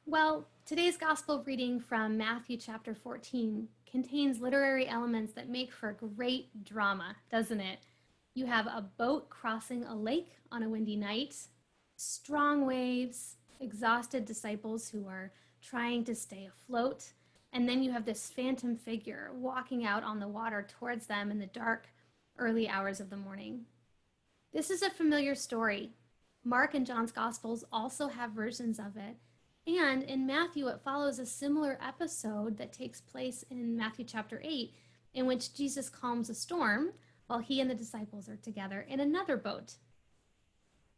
Well, today's gospel reading from Matthew chapter 14 contains literary elements that make for great drama, doesn't it? You have a boat crossing a lake on a windy night, strong waves, exhausted disciples who are trying to stay afloat, and then you have this phantom figure walking out on the water towards them in the dark, early hours of the morning. This is a familiar story. Mark and John's Gospels also have versions of it. And in Matthew, it follows a similar episode that takes place in Matthew chapter 8, in which Jesus calms a storm while he and the disciples are together in another boat.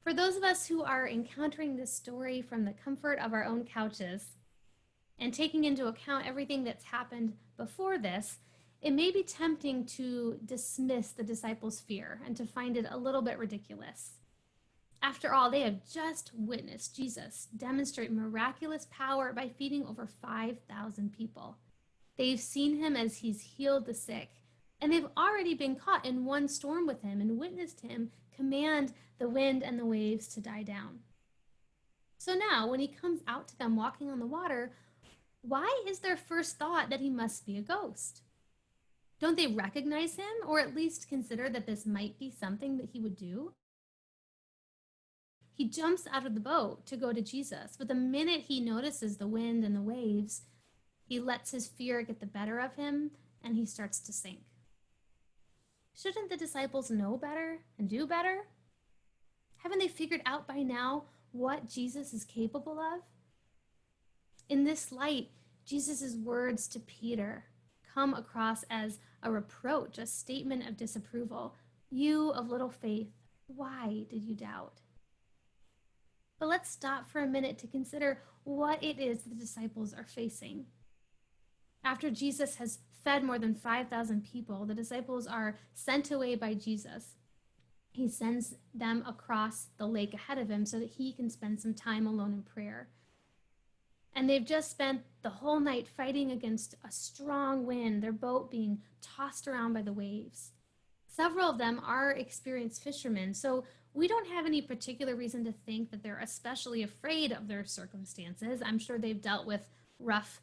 For those of us who are encountering this story from the comfort of our own couches and taking into account everything that's happened before this, it may be tempting to dismiss the disciples' fear and to find it a little bit ridiculous. After all, they have just witnessed Jesus demonstrate miraculous power by feeding over 5,000 people. They've seen him as he's healed the sick, and they've already been caught in one storm with him and witnessed him command the wind and the waves to die down. So now, when he comes out to them walking on the water, why is their first thought that he must be a ghost? Don't they recognize him, or at least consider that this might be something that he would do? He jumps out of the boat to go to Jesus, but the minute he notices the wind and the waves, he lets his fear get the better of him and he starts to sink. Shouldn't the disciples know better and do better? Haven't they figured out by now what Jesus is capable of? In this light, Jesus' words to Peter come across as a reproach, a statement of disapproval. You of little faith, why did you doubt? But let's stop for a minute to consider what it is the disciples are facing. After Jesus has fed more than 5,000 people, the disciples are sent away by Jesus. He sends them across the lake ahead of him so that he can spend some time alone in prayer. And they've just spent the whole night fighting against a strong wind, their boat being tossed around by the waves. Several of them are experienced fishermen, so we don't have any particular reason to think that they're especially afraid of their circumstances. I'm sure they've dealt with rough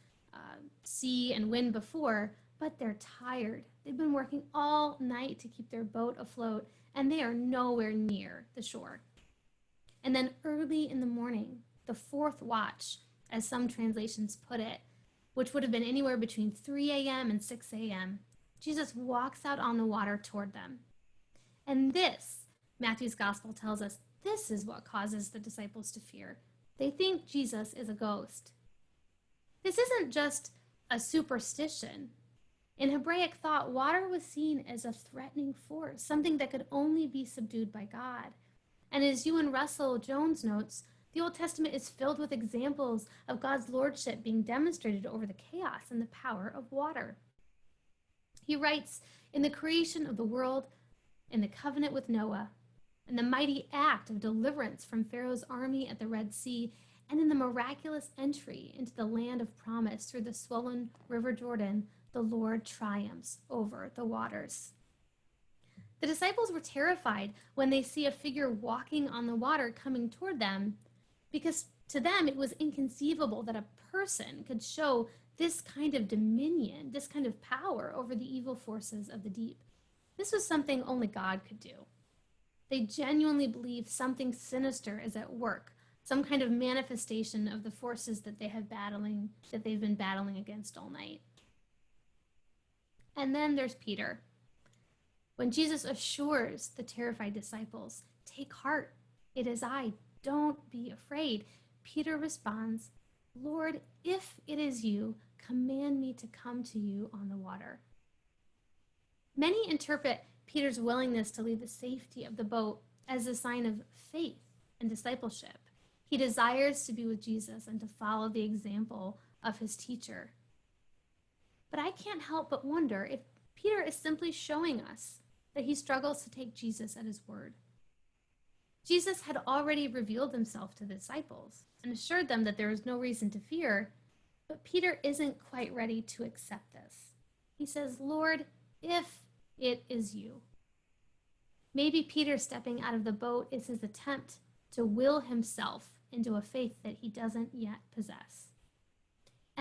sea and wind before, but they're tired. They've been working all night to keep their boat afloat, and they are nowhere near the shore. And then early in the morning, the fourth watch, as some translations put it, which would have been anywhere between 3 a.m. and 6 a.m., Jesus walks out on the water toward them. And this, Matthew's gospel tells us, this is what causes the disciples to fear. They think Jesus is a ghost. This isn't just a superstition. In Hebraic thought, water was seen as a threatening force, something that could only be subdued by God. And as Ewan Russell Jones notes, the Old Testament is filled with examples of God's lordship being demonstrated over the chaos and the power of water. He writes, in the creation of the world, in the covenant with Noah, in the mighty act of deliverance from Pharaoh's army at the Red Sea, and in the miraculous entry into the land of promise through the swollen river Jordan, the Lord triumphs over the waters. The disciples were terrified when they see a figure walking on the water coming toward them, because to them it was inconceivable that a person could show this kind of dominion, this kind of power over the evil forces of the deep. This was something only God could do. They genuinely believe something sinister is at work, some kind of manifestation of the forces that they've been battling against all night. And then there's Peter. When Jesus assures the terrified disciples, "Take heart, it is I, don't be afraid," Peter responds, "Lord, if it is you, command me to come to you on the water." Many interpret Peter's willingness to leave the safety of the boat as a sign of faith and discipleship. He desires to be with Jesus and to follow the example of his teacher. But I can't help but wonder if Peter is simply showing us that he struggles to take Jesus at his word. Jesus had already revealed himself to the disciples and assured them that there is no reason to fear, but Peter isn't quite ready to accept this. He says, "Lord, if it is you." Maybe Peter stepping out of the boat is his attempt to will himself into a faith that he doesn't yet possess.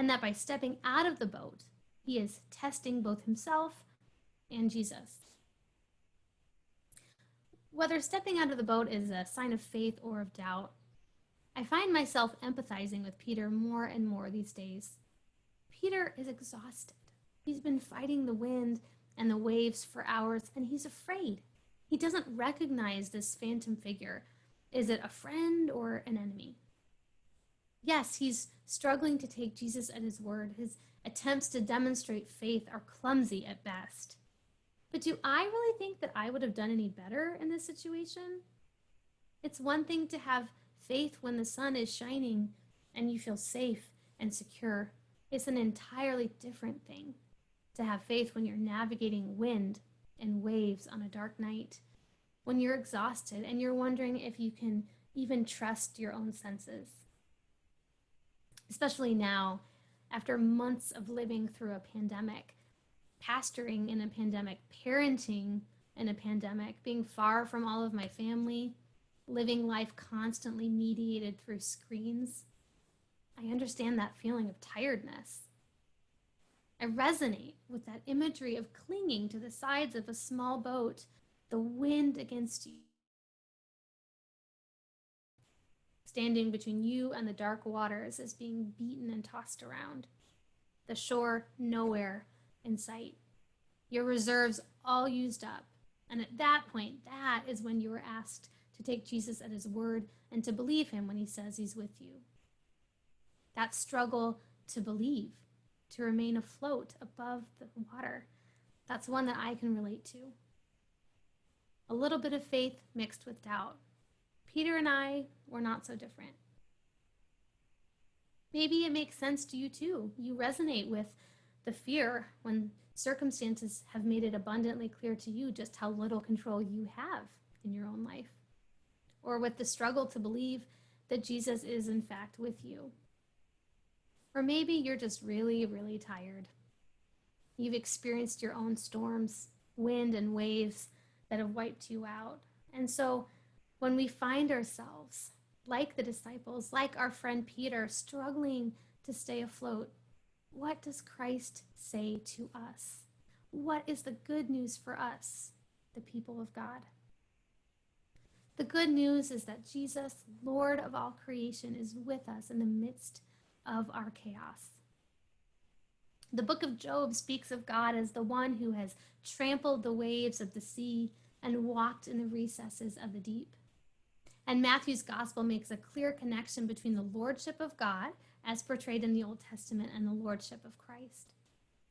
and that by stepping out of the boat, he is testing both himself and Jesus. Whether stepping out of the boat is a sign of faith or of doubt, I find myself empathizing with Peter more and more these days. Peter is exhausted. He's been fighting the wind and the waves for hours, and he's afraid. He doesn't recognize this phantom figure. Is it a friend or an enemy? Yes, he's struggling to take Jesus at his word. His attempts to demonstrate faith are clumsy at best. But do I really think that I would have done any better in this situation? It's one thing to have faith when the sun is shining and you feel safe and secure. It's an entirely different thing to have faith when you're navigating wind and waves on a dark night, when you're exhausted and you're wondering if you can even trust your own senses. Especially now, after months of living through a pandemic, pastoring in a pandemic, parenting in a pandemic, being far from all of my family, living life constantly mediated through screens. I understand that feeling of tiredness. I resonate with that imagery of clinging to the sides of a small boat, the wind against you, standing between you and the dark waters as being beaten and tossed around. The shore nowhere in sight. Your reserves all used up. And at that point, that is when you were asked to take Jesus at his word and to believe him when he says he's with you. That struggle to believe, to remain afloat above the water, that's one that I can relate to. A little bit of faith mixed with doubt. Peter and I were not so different. Maybe it makes sense to you too. You resonate with the fear when circumstances have made it abundantly clear to you just how little control you have in your own life. Or with the struggle to believe that Jesus is in fact with you. Or maybe you're just really, really tired. You've experienced your own storms, wind and waves that have wiped you out. And so when we find ourselves, like the disciples, like our friend Peter, struggling to stay afloat, what does Christ say to us? What is the good news for us, the people of God? The good news is that Jesus, Lord of all creation, is with us in the midst of our chaos. The book of Job speaks of God as the one who has trampled the waves of the sea and walked in the recesses of the deep. And Matthew's gospel makes a clear connection between the lordship of God, as portrayed in the Old Testament, and the lordship of Christ.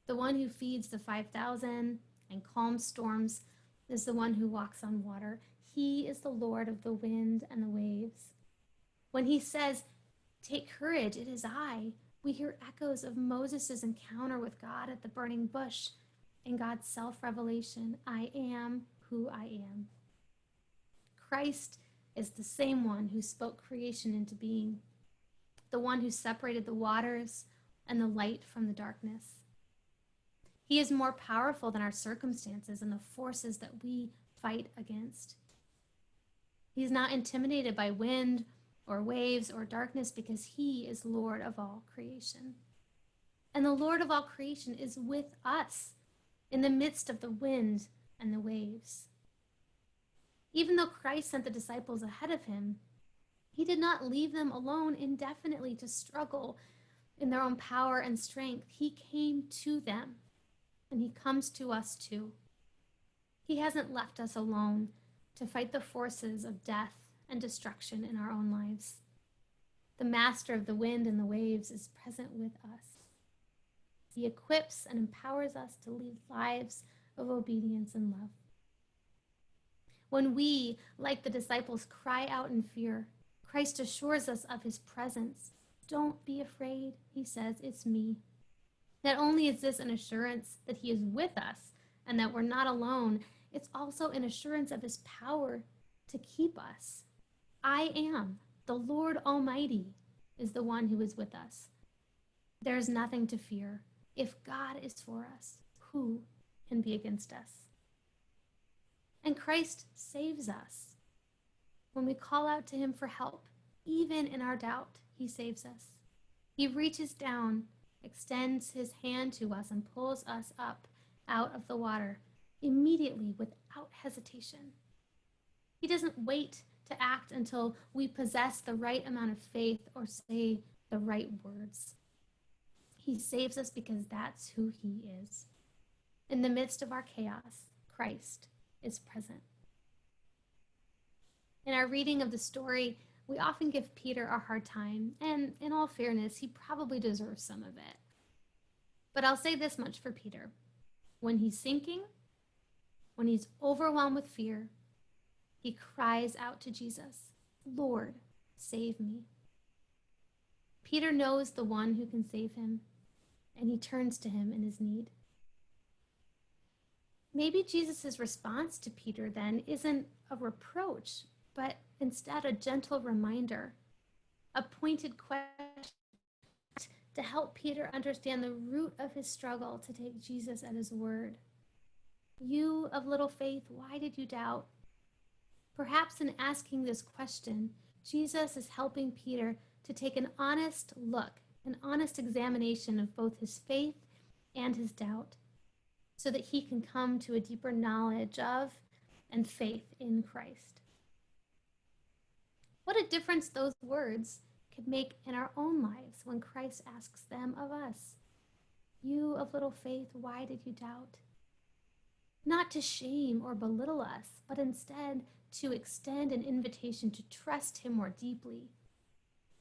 The one who feeds the 5,000 and calms storms is the one who walks on water. He is the Lord of the wind and the waves. When he says, "Take courage, it is I," we hear echoes of Moses' encounter with God at the burning bush and God's self-revelation, "I am who I am." Christ is the same one who spoke creation into being, the one who separated the waters and the light from the darkness. He is more powerful than our circumstances and the forces that we fight against. He's not intimidated by wind or waves or darkness because he is Lord of all creation. And the Lord of all creation is with us in the midst of the wind and the waves. Even though Christ sent the disciples ahead of him, he did not leave them alone indefinitely to struggle in their own power and strength. He came to them, and he comes to us too. He hasn't left us alone to fight the forces of death and destruction in our own lives. The master of the wind and the waves is present with us. He equips and empowers us to lead lives of obedience and love. When we, like the disciples, cry out in fear, Christ assures us of his presence. "Don't be afraid," he says, "it's me." Not only is this an assurance that he is with us and that we're not alone, it's also an assurance of his power to keep us. "I am, the Lord Almighty," is the one who is with us. There is nothing to fear. If God is for us, who can be against us? And Christ saves us. When we call out to him for help, even in our doubt, he saves us. He reaches down extends his hand to us and pulls us up out of the water immediately without hesitation. He doesn't wait to act until we possess the right amount of faith or say the right words. He saves us because that's who he is. In the midst of our chaos, Christ is present. In our reading of the story, we often give Peter a hard time, and in all fairness, he probably deserves some of it. But I'll say this much for Peter. When he's sinking, when he's overwhelmed with fear, he cries out to Jesus, "Lord, save me." Peter knows the one who can save him, and he turns to him in his need. Maybe Jesus' response to Peter then isn't a reproach, but instead a gentle reminder, a pointed question to help Peter understand the root of his struggle to take Jesus at his word. You of little faith, why did you doubt? Perhaps in asking this question, Jesus is helping Peter to take an honest look, an honest examination of both his faith and his doubt, so that he can come to a deeper knowledge of and faith in Christ. What a difference those words could make in our own lives when Christ asks them of us. You of little faith, why did you doubt? Not to shame or belittle us, but instead to extend an invitation to trust him more deeply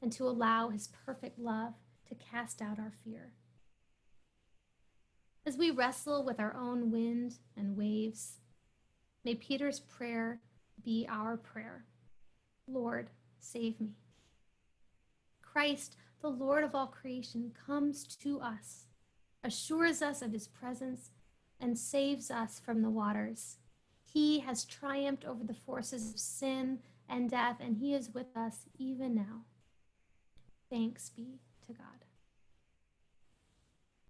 and to allow his perfect love to cast out our fear. As we wrestle with our own wind and waves, may Peter's prayer be our prayer. Lord, save me. Christ, the Lord of all creation, comes to us, assures us of his presence, and saves us from the waters. He has triumphed over the forces of sin and death, and he is with us even now. Thanks be to God.